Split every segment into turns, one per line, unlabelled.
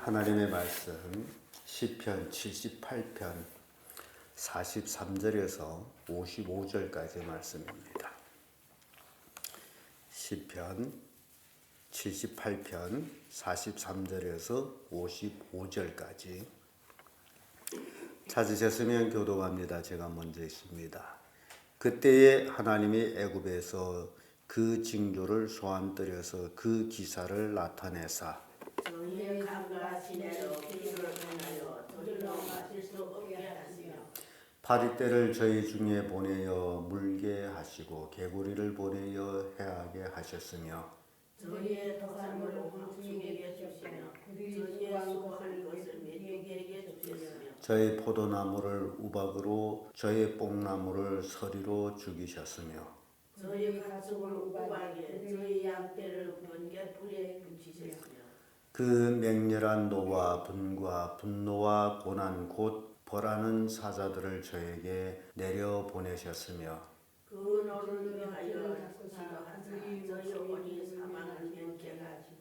하나님의 말씀 시편 78편 43절에서 55절까지 말씀입니다. 시편 78편 43절에서 55절까지 찾으셨으면 교독합니다. 제가 먼저 있습니다. 그때에 하나님이 애굽에서 그 징조를 소환들여서 그 기사를 나타내사
저희의 강과 시내로 길을 행하여 저희로 마실 수 없게 하시며
파리떼를 저희 중에 보내어 물게 하시고 개구리를 보내어 해하게 하셨으며
저희의 토산물을 공중에게 주시며 저희의 수고할 것을 메뚜기에게 주셨으며
저희 포도나무를 우박으로 저희 뽕나무를 서리로 죽이셨으며
저희 가축을 우박에 저희 양떼를 번개불에 붙이셨으며
그 맹렬한 노와 분과 분노와 고난 곧 벌하는 사자들을 저에게 내려 보내셨으며
그 노를 위하여 지도하사 저희 영혼이 사망을 면케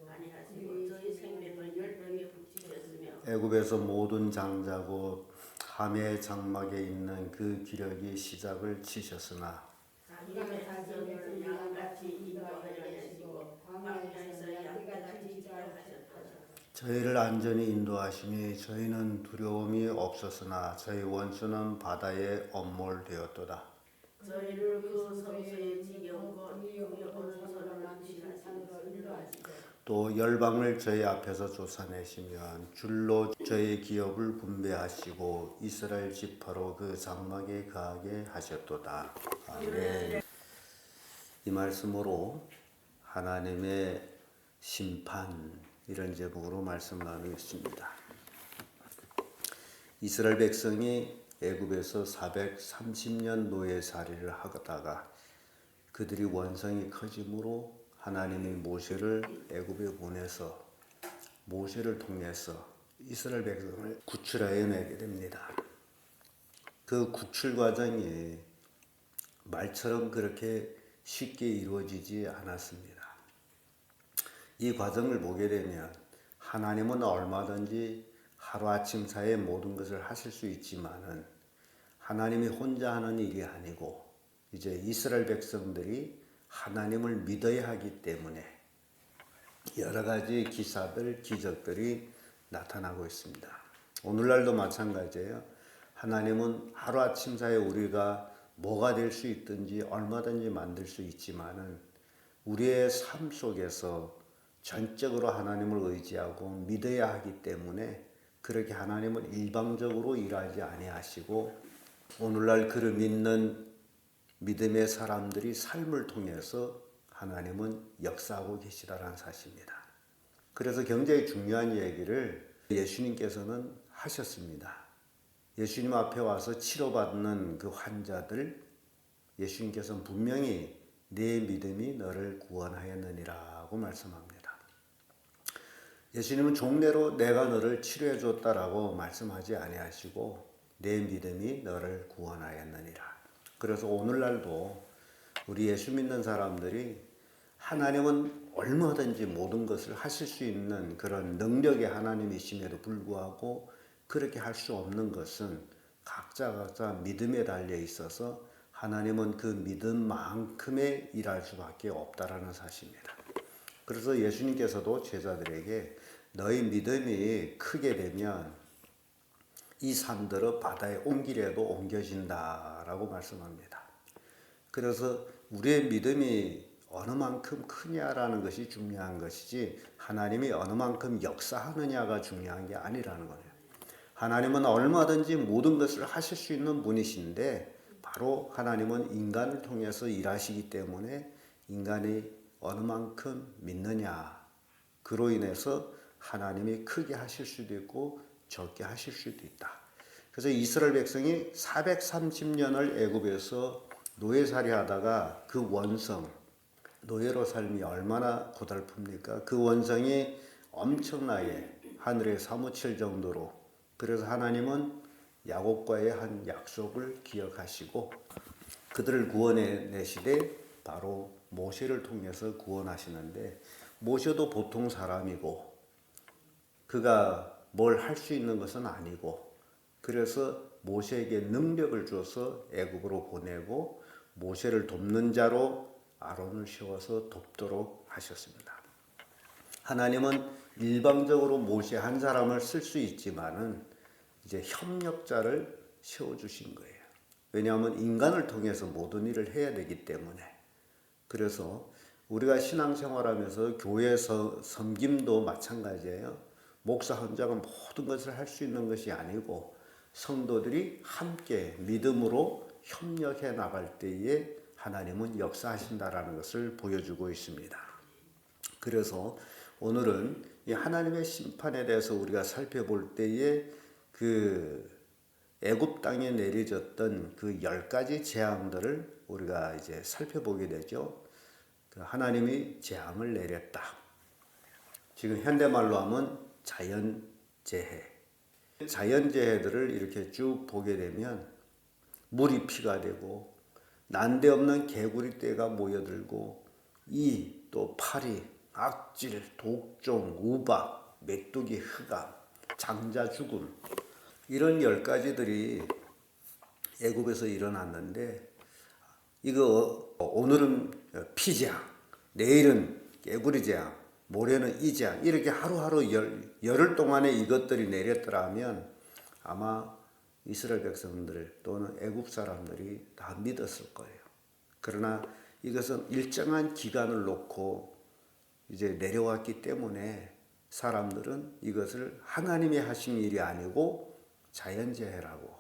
아니하시고 저희 생명을 열병에 붙이셨으며
애굽에서 모든 장자고 함의 장막에 있는 그 기력이 시작을 치셨으나
자기의 자손을 양같이 인도하여 내시고 광야에서 양떼같이 지켜하셨다.
저희를 안전히 인도하시니 저희는 두려움이 없었으나 저희 원수는 바다에 엄몰되었도다.
저희를 그 성소의 지경과 그의 오른손으로 지나시고 인도하시고
또 열방을 저희 앞에서 쫓아내시면 줄로 저희 기업을 분배하시고 이스라엘 지파로 그 장막에 거하게 하셨도다. 아멘. 이 말씀으로 하나님의 심판 이런 제목으로 말씀 나누겠습니다. 이스라엘 백성이 애굽에서 430년 노예살이를 하다가 그들이 원성이 커짐으로 하나님이 모세를 애굽에 보내서 모세를 통해서 이스라엘 백성을 구출하여 내게 됩니다. 그 구출 과정이 말처럼 그렇게 쉽게 이루어지지 않았습니다. 이 과정을 보게 되면 하나님은 얼마든지 하루아침 사이에 모든 것을 하실 수 있지만은 하나님이 혼자 하는 일이 아니고 이제 이스라엘 백성들이 하나님을 믿어야 하기 때문에 여러 가지 기사들, 기적들이 나타나고 있습니다. 오늘날도 마찬가지예요. 하나님은 하루아침 사이에 우리가 뭐가 될 수 있든지 얼마든지 만들 수 있지만은 우리의 삶 속에서 전적으로 하나님을 의지하고 믿어야 하기 때문에 그렇게 하나님을 일방적으로 일하지 아니하시고 오늘날 그를 믿는 믿음의 사람들이 삶을 통해서 하나님은 역사하고 계시다라는 사실입니다. 그래서 굉장히 중요한 얘기를 예수님께서는 하셨습니다. 예수님 앞에 와서 치료받는 그 환자들 예수님께서는 분명히 내 믿음이 너를 구원하였느니라고 말씀합니다. 예수님은 종례로 내가 너를 치료해 줬다라고 말씀하지 아니하시고 내 믿음이 너를 구원하였느니라. 그래서 오늘날도 우리 예수 믿는 사람들이 하나님은 얼마든지 모든 것을 하실 수 있는 그런 능력의 하나님이심에도 불구하고 그렇게 할 수 없는 것은 각자 믿음에 달려 있어서 하나님은 그 믿음만큼의 일할 수밖에 없다라는 사실입니다. 그래서 예수님께서도 제자들에게 너희 믿음이 크게 되면 이 산들을 바다에 옮기려도 옮겨진다라고 말씀합니다. 그래서 우리의 믿음이 어느 만큼 크냐라는 것이 중요한 것이지 하나님이 어느 만큼 역사하느냐가 중요한 게 아니라는 거예요. 하나님은 얼마든지 모든 것을 하실 수 있는 분이신데 바로 하나님은 인간을 통해서 일하시기 때문에 인간이 어느 만큼 믿느냐 그로 인해서 하나님이 크게 하실 수도 있고 적게 하실 수도 있다. 그래서 이스라엘 백성이 430년을 애굽에서 노예살이 하다가 그 원성 노예로 삶이 얼마나 고달픕니까? 그 원성이 엄청나게 하늘에 사무칠 정도로 그래서 하나님은 야곱과의 한 약속을 기억하시고 그들을 구원해 내시되 바로 모세를 통해서 구원하시는데 모세도 보통 사람이고 그가 뭘 할 수 있는 것은 아니고, 그래서 모세에게 능력을 줘서 애굽으로 보내고 모세를 돕는 자로 아론을 세워서 돕도록 하셨습니다. 하나님은 일방적으로 모세 한 사람을 쓸 수 있지만은 이제 협력자를 세워주신 거예요. 왜냐하면 인간을 통해서 모든 일을 해야 되기 때문에. 그래서 우리가 신앙생활하면서 교회에서 섬김도 마찬가지예요. 목사 혼자가 모든 것을 할 수 있는 것이 아니고 성도들이 함께 믿음으로 협력해 나갈 때에 하나님은 역사하신다라는 것을 보여주고 있습니다. 그래서 오늘은 이 하나님의 심판에 대해서 우리가 살펴볼 때에 그 애굽 땅에 내려졌던 그 10가지 재앙들을 우리가 이제 살펴보게 되죠. 하나님이 재앙을 내렸다. 지금 현대말로 하면 자연재해. 자연재해들을 이렇게 쭉 보게 되면 물이 피가 되고 난데없는 개구리떼가 모여들고 또 파리, 악질, 독종, 우박, 메뚜기, 흑암, 장자 죽음, 이런 10가지들이 애굽에서 일어났는데, 이거 오늘은 피재앙, 내일은 개구리 재앙, 모레는 이 재앙, 이렇게 하루하루 열흘 동안에 이것들이 내렸더라면 아마 이스라엘 백성들 또는 애굽 사람들이 다 믿었을 거예요. 그러나 이것은 일정한 기간을 놓고 이제 내려왔기 때문에 사람들은 이것을 하나님이 하신 일이 아니고 자연재해라고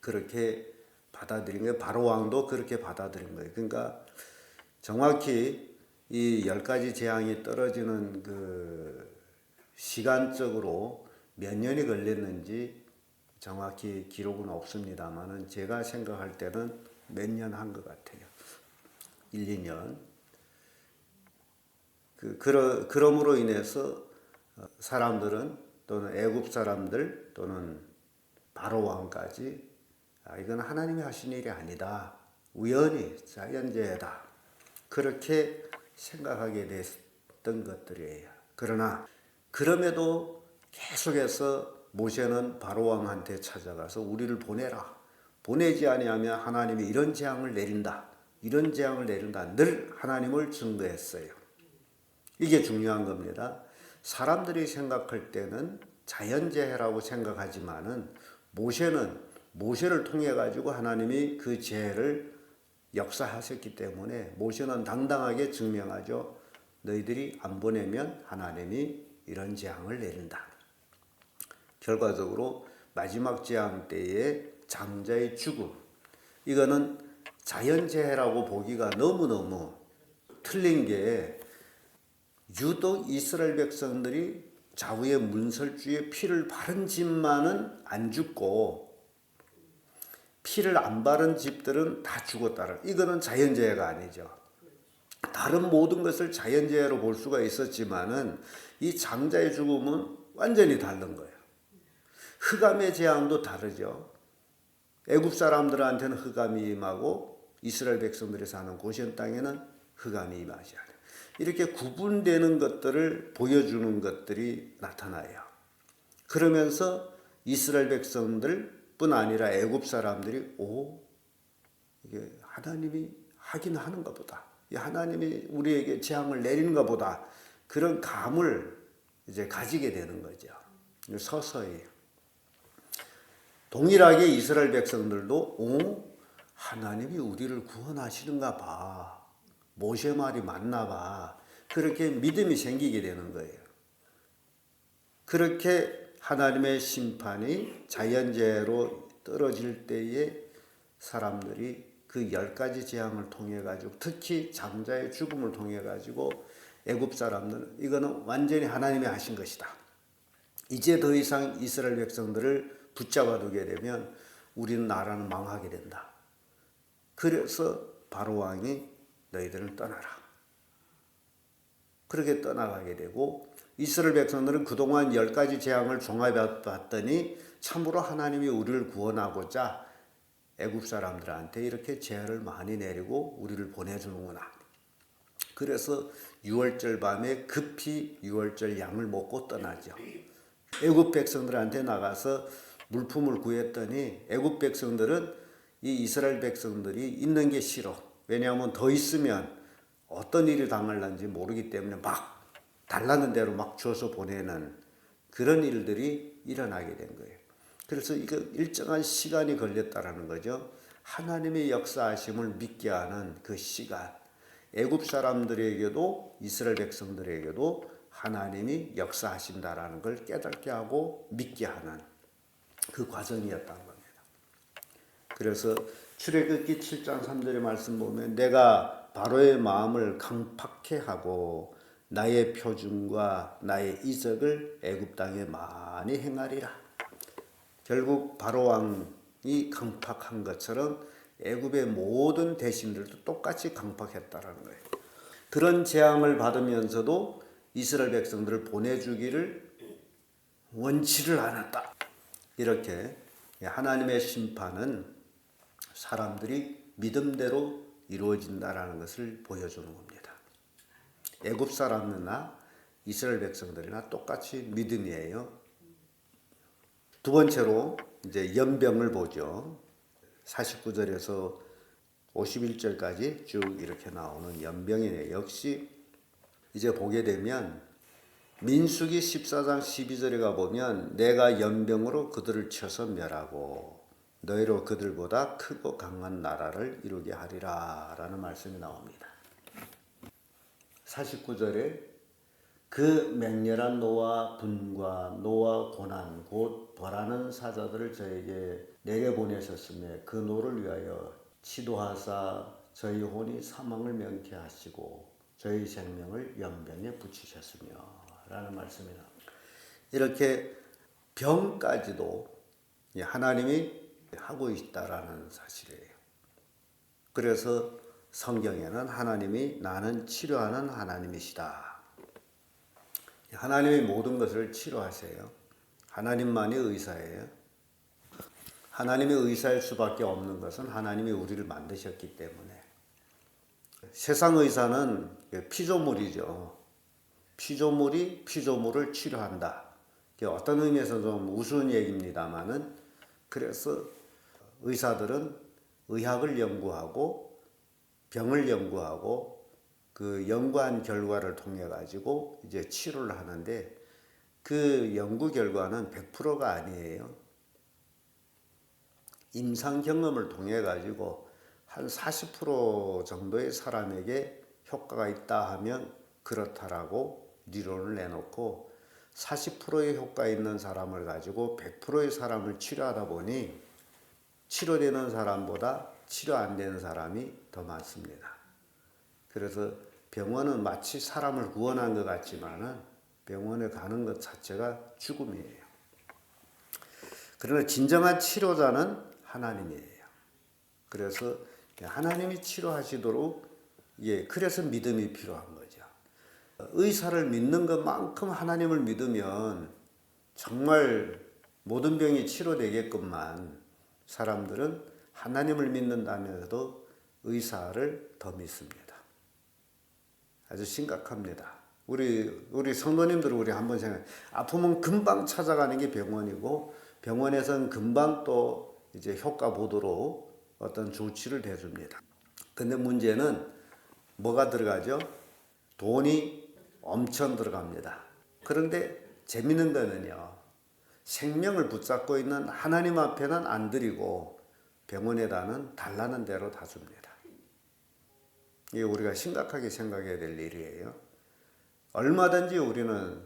그렇게 받아들인 거예요. 바로 왕도 그렇게 받아들인 거예요. 그러니까 정확히 이 10가지 재앙이 떨어지는 그 시간적으로 몇 년이 걸렸는지 정확히 기록은 없습니다만은 제가 생각할 때는 몇 년 한 것 같아요. 1, 2년. 그럼으로 인해서 사람들은 또는 애굽 사람들 또는 바로 왕까지 이건 하나님이 하신 일이 아니다. 우연히 자연재해다. 그렇게 생각하게 됐던 것들이에요. 그러나 그럼에도 계속해서 모세는 바로 왕한테 찾아가서 우리를 보내라. 보내지 아니하면 하나님이 이런 재앙을 내린다. 이런 재앙을 내린다. 늘 하나님을 증거했어요. 이게 중요한 겁니다. 사람들이 생각할 때는 자연재해라고 생각하지만은 모세를 통해 가지고 하나님이 그 재해를 역사하셨기 때문에 모세는 당당하게 증명하죠. 너희들이 안 보내면 하나님이 이런 재앙을 내린다. 결과적으로 마지막 재앙 때에 장자의 죽음, 이거는 자연재해라고 보기가 너무너무 틀린 게, 유독 이스라엘 백성들이 좌우의 문설주에 피를 바른 집만은 안 죽고 피를 안 바른 집들은 다 죽었다는, 이거는 자연재해가 아니죠. 다른 모든 것을 자연재해로 볼 수가 있었지만은 이 장자의 죽음은 완전히 다른 거예요. 흑암의 재앙도 다르죠. 애굽 사람들한테는 흑암이 임하고 이스라엘 백성들이 사는 고센 땅에는 흑암이 임하지 않아요. 이렇게 구분되는 것들을 보여주는 것들이 나타나요. 그러면서 이스라엘 백성들뿐 아니라 애굽 사람들이 이게 하나님이 하긴 하는가 보다. 하나님이 우리에게 재앙을 내리는가 보다. 그런 감을 이제 가지게 되는 거죠. 서서히. 동일하게 이스라엘 백성들도 하나님이 우리를 구원하시는가 봐. 모세 말이 맞나 봐. 그렇게 믿음이 생기게 되는 거예요. 그렇게 하나님의 심판이 자연재해로 떨어질 때에 사람들이 그 10가지 재앙을 통해 가지고, 특히 장자의 죽음을 통해 가지고 애굽 사람들은 이거는 완전히 하나님이 하신 것이다. 이제 더 이상 이스라엘 백성들을 붙잡아 두게 되면 우리는 나라는 망하게 된다. 그래서 바로 왕이 너희들은 떠나라. 그렇게 떠나가게 되고, 이스라엘 백성들은 그동안 10가지 재앙을 종합해 봤더니 참으로 하나님이 우리를 구원하고자 애굽 사람들한테 이렇게 재해를 많이 내리고 우리를 보내주는구나. 그래서 유월절 밤에 급히 유월절 양을 먹고 떠나죠. 애굽 백성들한테 나가서 물품을 구했더니 애굽 백성들은 이 이스라엘 백성들이 있는 게 싫어. 왜냐하면 더 있으면 어떤 일이 당할는지 모르기 때문에 막 달라는 대로 막 줘서 보내는 그런 일들이 일어나게 된 거예요. 그래서 이거 일정한 시간이 걸렸다라는 거죠. 하나님의 역사하심을 믿게 하는 그 시간. 애굽 사람들에게도 이스라엘 백성들에게도 하나님이 역사하신다라는 걸 깨닫게 하고 믿게 하는 그 과정이었다는 겁니다. 그래서 출애굽기 7장 3절의 말씀 보면 내가 바로의 마음을 강팍해 하고 나의 표준과 나의 이적을 애굽 땅에 많이 행하리라. 결국 바로 왕이 강팍한 것처럼 애굽의 모든 대신들도 똑같이 강팍했다라는 거예요. 그런 재앙을 받으면서도 이스라엘 백성들을 보내주기를 원치를 않았다. 이렇게 하나님의 심판은 사람들이 믿음대로 이루어진다라는 것을 보여주는 겁니다. 애굽 사람이나 이스라엘 백성들이나 똑같이 믿음이에요. 두 번째로 이제 연병을 보죠. 49절에서 51절까지 쭉 이렇게 나오는 연병이네요. 역시 이제 보게 되면 민수기 14장 12절에 가보면 내가 연병으로 그들을 쳐서 멸하고 너희로 그들보다 크고 강한 나라를 이루게 하리라 라는 말씀이 나옵니다. 49절에 그 맹렬한 노와 분과 노와 고난 곧 벌하는 사자들을 저에게 내려보내셨으며 그 노를 위하여 치도하사 저희 혼이 사망을 명쾌하시고 저희 생명을 연병에 붙이셨으며 라는 말씀이 나옵니다. 이렇게 병까지도 하나님이 하고 있다라는 사실이에요. 그래서 성경에는 하나님이 나는 치료하는 하나님이시다. 하나님이 모든 것을 치료하세요. 하나님만이 의사예요. 하나님이 의사일 수밖에 없는 것은 하나님이 우리를 만드셨기 때문에. 세상 의사는 피조물이죠. 피조물이 피조물을 치료한다. 어떤 의미에서 좀 우스운 얘기입니다만은 그래서 의사들은 의학을 연구하고 병을 연구하고 그 연구한 결과를 통해 가지고 이제 치료를 하는데 그 연구 결과는 100%가 아니에요. 임상 경험을 통해 가지고 한 40% 정도의 사람에게 효과가 있다 하면 그렇다라고 리론을 내놓고 40%의 효과 있는 사람을 가지고 100%의 사람을 치료하다 보니 치료되는 사람보다 치료 안 되는 사람이 더 많습니다. 그래서 병원은 마치 사람을 구원한 것 같지만은 병원에 가는 것 자체가 죽음이에요. 그러나 진정한 치료자는 하나님이에요. 그래서 하나님이 치료하시도록 그래서 믿음이 필요한 거죠. 의사를 믿는 것만큼 하나님을 믿으면 정말 모든 병이 치료되겠건만 사람들은 하나님을 믿는다면서도 의사를 더 믿습니다. 아주 심각합니다. 우리 성도님들 우리 한번 생각해. 아프면 금방 찾아가는 게 병원이고 병원에서는 금방 또 이제 효과 보도록 어떤 조치를 해줍니다. 근데 문제는 뭐가 들어가죠? 돈이 엄청 들어갑니다. 그런데 재밌는 거는요. 생명을 붙잡고 있는 하나님 앞에는 안 드리고 병원에다는 달라는 대로 다 줍니다. 이게 우리가 심각하게 생각해야 될 일이에요. 얼마든지 우리는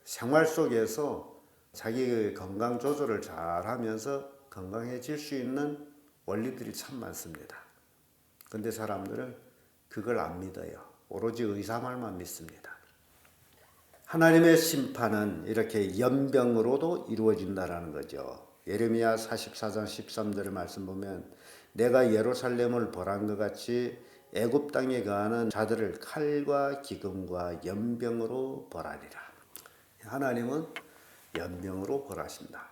생활 속에서 자기의 건강 조절을 잘 하면서 건강해질 수 있는 원리들이 참 많습니다. 근데 사람들은 그걸 안 믿어요. 오로지 의사 말만 믿습니다. 하나님의 심판은 이렇게 연병으로도 이루어진다라는 거죠. 예레미야 44장 13절의 말씀 보면 내가 예루살렘을 벌한 것 같이 애굽 땅에 거하는 자들을 칼과 기근과 연병으로 벌하리라. 하나님은 연병으로 벌하신다.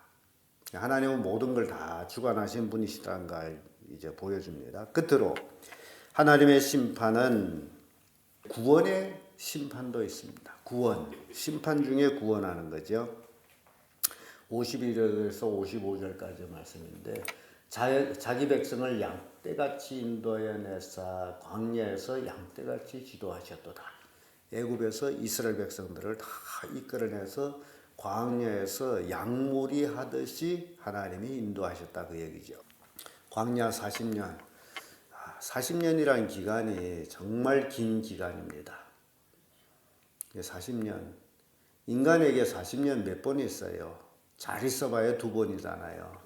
하나님은 모든 걸 다 주관하신 분이시라는 걸 이제 보여줍니다. 끝으로 하나님의 심판은 구원의 심판도 있습니다. 구원, 심판 중에 구원하는 거죠. 51절에서 55절까지 말씀인데 자기 백성을 양떼같이 인도하여 내사 광야에서 양떼같이 지도하셨도다. 애굽에서 이스라엘 백성들을 다 이끌어내서 광야에서 양무리 하듯이 하나님이 인도하셨다 그 얘기죠. 광야 40년. 40년이라는 기간이 정말 긴 기간입니다. 40년. 인간에게 40년 몇 번 있어요? 잘 있어봐야 2번이잖아요.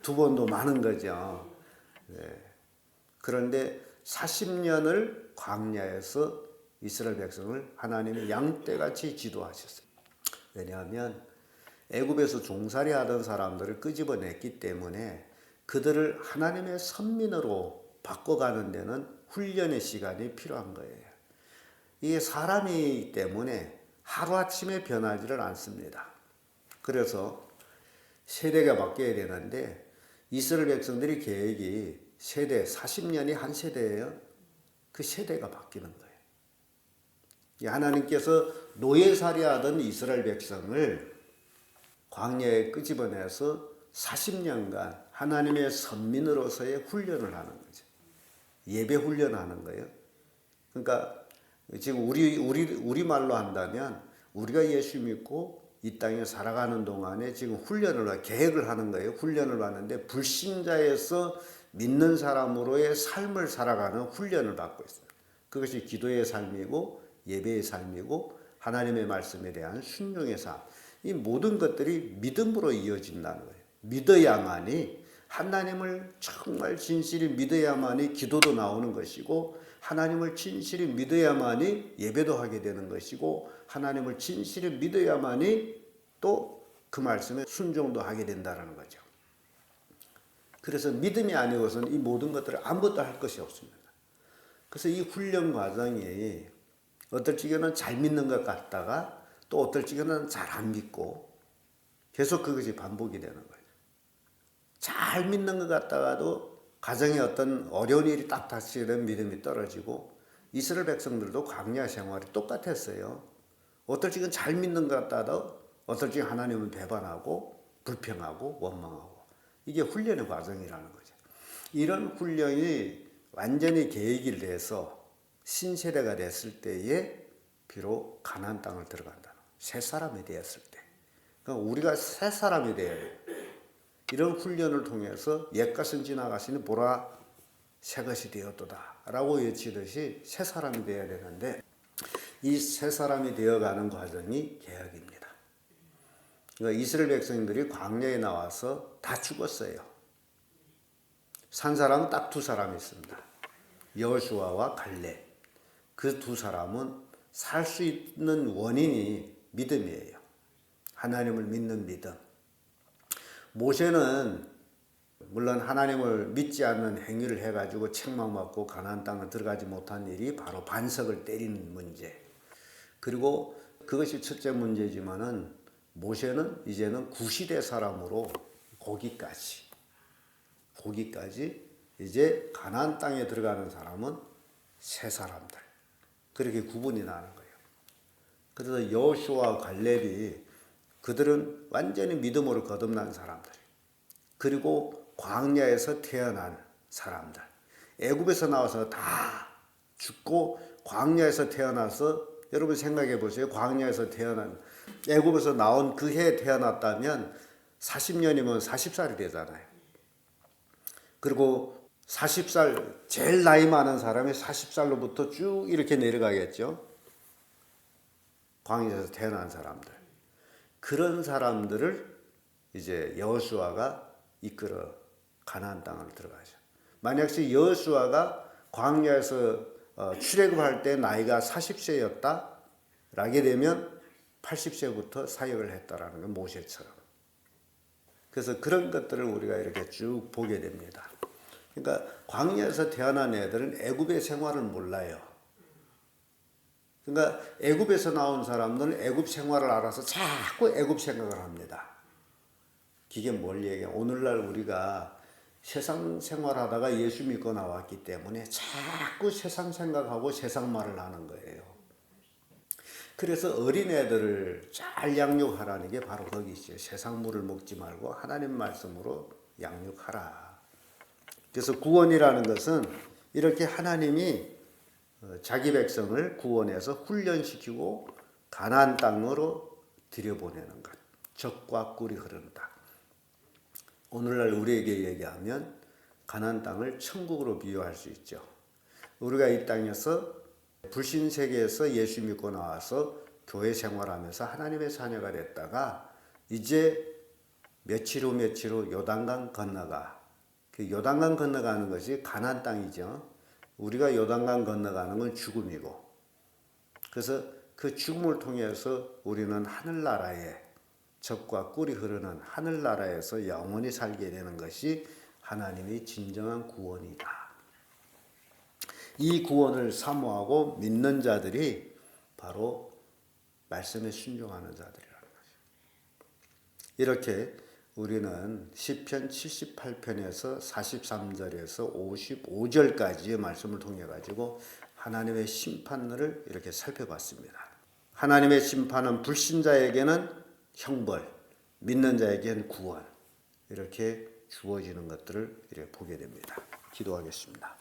2번도 많은 거죠. 네. 그런데 40년을 광야에서 이스라엘 백성을 하나님이 양떼같이 지도하셨어요. 왜냐하면 애굽에서 종살이 하던 사람들을 끄집어냈기 때문에 그들을 하나님의 선민으로 바꿔가는 데는 훈련의 시간이 필요한 거예요. 이게 사람이기 때문에 하루아침에 변하지를 않습니다. 그래서 세대가 바뀌어야 되는데 이스라엘 백성들이 계획이 세대 40년이 한 세대예요. 그 세대가 바뀌는 거예요. 하나님께서 노예살이 하던 이스라엘 백성을 광야에 끄집어내서 40년간 하나님의 선민으로서의 훈련을 하는 거죠. 예배 훈련하는 거예요. 그러니까 지금 우리 말로 한다면 우리가 예수 믿고 이 땅에 살아가는 동안에 지금 계획을 하는 거예요. 훈련을 받는데 불신자에서 믿는 사람으로의 삶을 살아가는 훈련을 받고 있어요. 그것이 기도의 삶이고 예배의 삶이고 하나님의 말씀에 대한 순종의 삶. 이 모든 것들이 믿음으로 이어진다는 거예요. 믿어야만이 하나님을 정말 진실히 믿어야만이 기도도 나오는 것이고 하나님을 진실히 믿어야만이 예배도 하게 되는 것이고 하나님을 진실히 믿어야만이 또 그 말씀에 순종도 하게 된다는 거죠. 그래서 믿음이 아니고서는 이 모든 것들을 아무것도 할 것이 없습니다. 그래서 이 훈련 과정이 어떨 적에는 잘 믿는 것 같다가 또 어떨 적에는 잘 안 믿고 계속 그것이 반복이 되는 거예요. 잘 믿는 것 같다가도 가정에 어떤 어려운 일이 딱 닥치면 믿음이 떨어지고 이스라엘 백성들도 광야 생활이 똑같았어요. 어떨 적은 잘 믿는 것 같다도 어떨 적은 하나님은 배반하고 불평하고 원망하고 이게 훈련의 과정이라는 거죠. 이런 훈련이 완전히 계획이 돼서 신세대가 됐을 때에 비록 가나안 땅을 들어간다는 거예요. 새 사람이 되었을 때. 그러니까 우리가 새 사람이 되어야 돼요. 이런 훈련을 통해서 옛것은 지나가시니 보라 새 것이 되었도다 라고 외치듯이 새 사람이 되어야 되는데 이 새 사람이 되어가는 과정이 개혁입니다. 그러니까 이스라엘 백성들이 광야에 나와서 다 죽었어요. 산 사람은 딱 2사람이 있습니다. 여호수아와 갈렙. 그 2사람은 살 수 있는 원인이 믿음이에요. 하나님을 믿는 믿음. 모세는 물론 하나님을 믿지 않는 행위를 해가지고 책망받고 가나안 땅을 들어가지 못한 일이 바로 반석을 때리는 문제. 그리고 그것이 첫째 문제지만은 모세는 이제는 구시대 사람으로 거기까지 이제 가나안 땅에 들어가는 사람은 새 사람들. 그렇게 구분이 나는 거예요. 그래서 여호수아와 갈렙이 그들은 완전히 믿음으로 거듭난 사람들. 그리고 광야에서 태어난 사람들. 애굽에서 나와서 다 죽고 광야에서 태어나서 여러분 생각해 보세요. 광야에서 태어난 애굽에서 나온 그 해에 태어났다면 40년이면 40살이 되잖아요. 그리고 40살 제일 나이 많은 사람이 40살로부터 쭉 이렇게 내려가겠죠. 광야에서 태어난 사람들. 그런 사람들을 이제 여호수아가 이끌어 가나안 땅을 들어가죠. 만약에 여호수아가 광야에서 출애굽할 때 나이가 40세였다 라게 되면 80세부터 사역을 했다라는 건 모세처럼. 그래서 그런 것들을 우리가 이렇게 쭉 보게 됩니다. 그러니까 광야에서 태어난 애들은 애굽의 생활을 몰라요. 그러니까 애굽에서 나온 사람들은 애굽 생활을 알아서 자꾸 애굽 생각을 합니다. 이게 뭘 얘기해? 오늘날 우리가 세상 생활하다가 예수 믿고 나왔기 때문에 자꾸 세상 생각하고 세상 말을 하는 거예요. 그래서 어린애들을 잘 양육하라는 게 바로 거기 있어요. 세상 물을 먹지 말고 하나님 말씀으로 양육하라. 그래서 구원이라는 것은 이렇게 하나님이 자기 백성을 구원해서 훈련시키고 가나안 땅으로 들여보내는 것. 젖과 꿀이 흐른다. 오늘날 우리에게 얘기하면 가나안 땅을 천국으로 비유할 수 있죠. 우리가 이 땅에서 불신 세계에서 예수 믿고 나와서 교회 생활하면서 하나님의 자녀가 됐다가 이제 며칠 후 요단강 건너가. 그 요단강 건너가는 것이 가나안 땅이죠. 우리가 요단강 건너가는 건 죽음이고, 그래서 그 죽음을 통해서 우리는 하늘나라에 젖과 꿀이 흐르는 하늘나라에서 영원히 살게 되는 것이 하나님의 진정한 구원이다. 이 구원을 사모하고 믿는 자들이 바로 말씀에 순종하는 자들이라는 것이죠. 이렇게 우리는 시편 78편에서 43절에서 55절까지의 말씀을 통해 가지고 하나님의 심판을 이렇게 살펴봤습니다. 하나님의 심판은 불신자에게는 형벌, 믿는 자에게는 구원, 이렇게 주어지는 것들을 이렇게 보게 됩니다. 기도하겠습니다.